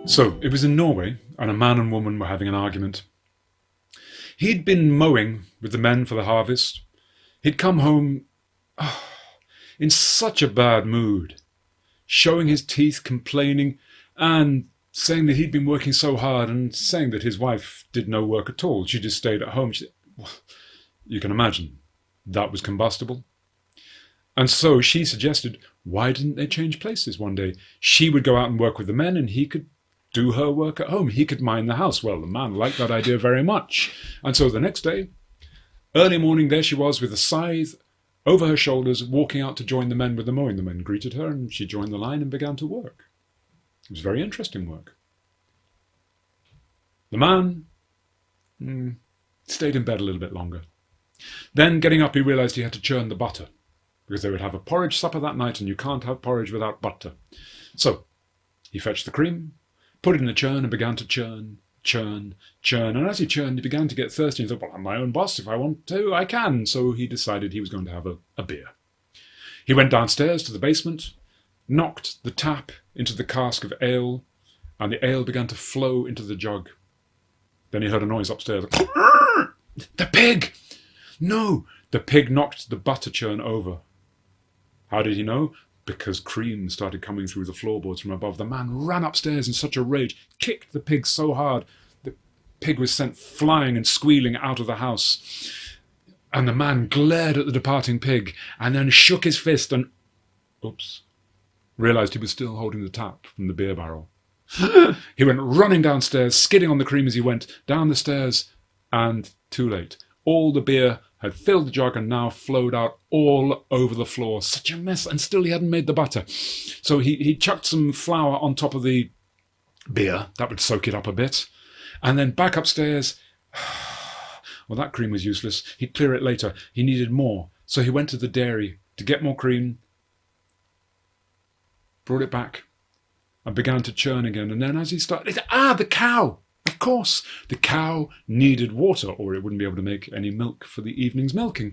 So it was in Norway, and a man and woman were having an argument. He'd been mowing with the men for the harvest. He'd come home in such a bad mood, showing his teeth, complaining, and saying that he'd been working so hard, and saying that his wife did no work at all. She just stayed at home. Well, you can imagine, that was combustible. And so she suggested, why didn't they change places one day? She would go out and work with the men, and he could do her work at home. He could mind the house. Well, the man liked that idea very much. And so the next day, early morning, there she was with a scythe over her shoulders, walking out to join the men with the mowing. The men greeted her, and she joined the line and began to work. It was very interesting work. The man stayed in bed a little bit longer. Then, getting up, he realized he had to churn the butter, because they would have a porridge supper that night, and you can't have porridge without butter. So he fetched the cream, put it in the churn, and began to churn. And as he churned, he began to get thirsty. He thought, well, I'm my own boss. If I want to, I can. So he decided he was going to have a beer. He went downstairs to the basement, knocked the tap into the cask of ale, and the ale began to flow into the jug. Then he heard a noise upstairs. The pig! No, the pig knocked the butter churn over. How did he know? Because cream started coming through the floorboards from above. The man ran upstairs in such a rage, kicked the pig so hard, the pig was sent flying and squealing out of the house. And the man glared at the departing pig, and then shook his fist and, realized he was still holding the tap from the beer barrel. He went running downstairs, skidding on the cream as he went down the stairs, and too late. All the beer had filled the jug and now flowed out all over the floor. Such a mess, and still he hadn't made the butter. So he chucked some flour on top of the beer. That would soak it up a bit. And then back upstairs. Well, that cream was useless. He'd clear it later. He needed more. So he went to the dairy to get more cream, brought it back, and began to churn again. And then as he started, the cow! Of course, the cow needed water, or it wouldn't be able to make any milk for the evening's milking.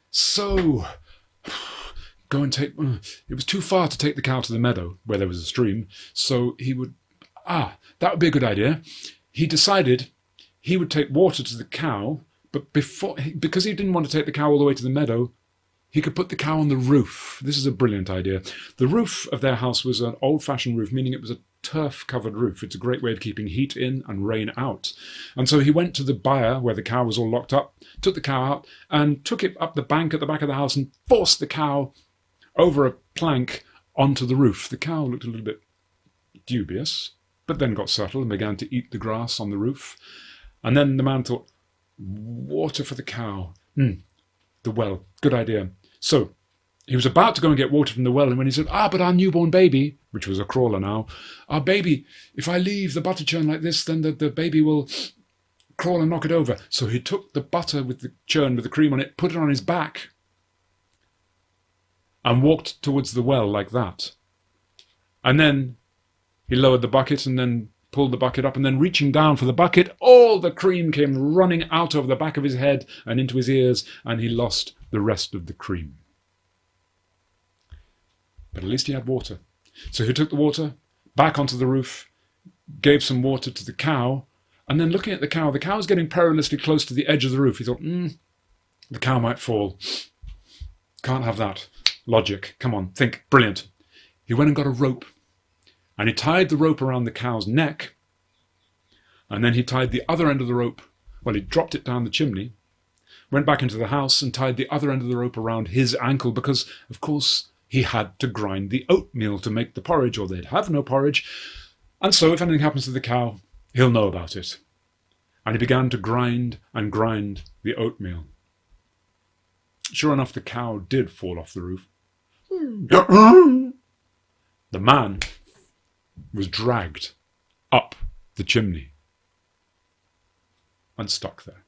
So, go and take... It was too far to take the cow to the meadow, where there was a stream, so he would... that would be a good idea. He decided he would take water to the cow, but because he didn't want to take the cow all the way to the meadow, he could put the cow on the roof. This is a brilliant idea. The roof of their house was an old-fashioned roof, meaning it was a turf-covered roof. It's a great way of keeping heat in and rain out. And so he went to the byre where the cow was all locked up, took the cow out, and took it up the bank at the back of the house and forced the cow over a plank onto the roof. The cow looked a little bit dubious, but then got settled and began to eat the grass on the roof. And then the man thought, water for the cow. The well, good idea. So he was about to go and get water from the well, and when he said, but our newborn baby, which was a crawler now, our baby, if I leave the butter churn like this, then the baby will crawl and knock it over. So he took the butter with the churn with the cream on it, put it on his back, and walked towards the well like that. And then he lowered the bucket and then pulled the bucket up, and then reaching down for the bucket, all the cream came running out of the back of his head and into his ears, and he lost the rest of the cream. But at least he had water. So he took the water back onto the roof, gave some water to the cow, and then looking at the cow was getting perilously close to the edge of the roof. He thought, the cow might fall. Can't have that. Logic. Come on, think. Brilliant. He went and got a rope, and he tied the rope around the cow's neck, and then he tied the other end of the rope, he dropped it down the chimney, went back into the house and tied the other end of the rope around his ankle because, of course, he had to grind the oatmeal to make the porridge, or they'd have no porridge. And so if anything happens to the cow, he'll know about it. And he began to grind and grind the oatmeal. Sure enough, the cow did fall off the roof. The man was dragged up the chimney and stuck there.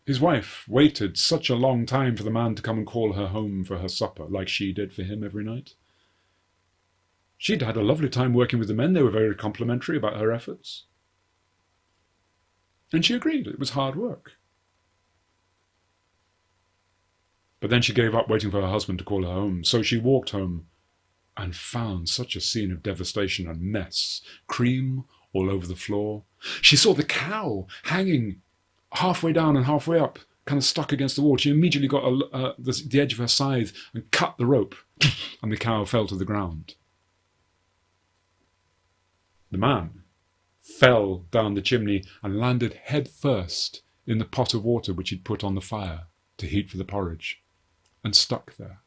His wife waited such a long time for the man to come and call her home for her supper, like she did for him every night. She'd had a lovely time working with the men. They were very complimentary about her efforts. And she agreed, it was hard work. But then she gave up waiting for her husband to call her home, so she walked home and found such a scene of devastation and mess, cream all over the floor. She saw the cow hanging halfway down and halfway up, kind of stuck against the wall. She immediately got the edge of her scythe and cut the rope, and the cow fell to the ground. The man fell down the chimney and landed head first in the pot of water which he'd put on the fire to heat for the porridge, and stuck there.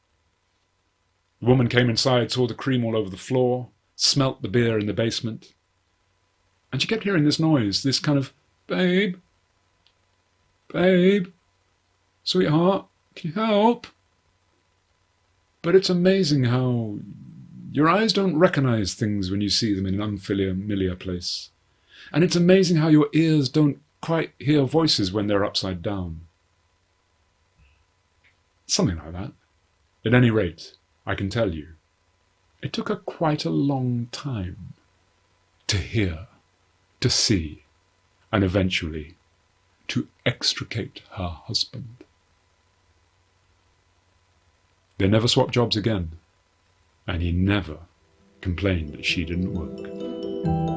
The woman came inside, saw the cream all over the floor, smelt the beer in the basement, and she kept hearing this noise, this kind of, babe, sweetheart, can you help? But it's amazing how your eyes don't recognize things when you see them in an unfamiliar place. And it's amazing how your ears don't quite hear voices when they're upside down. Something like that. At any rate, I can tell you, it took her quite a long time to hear, to see, and eventually to extricate her husband. They never swapped jobs again, and he never complained that she didn't work.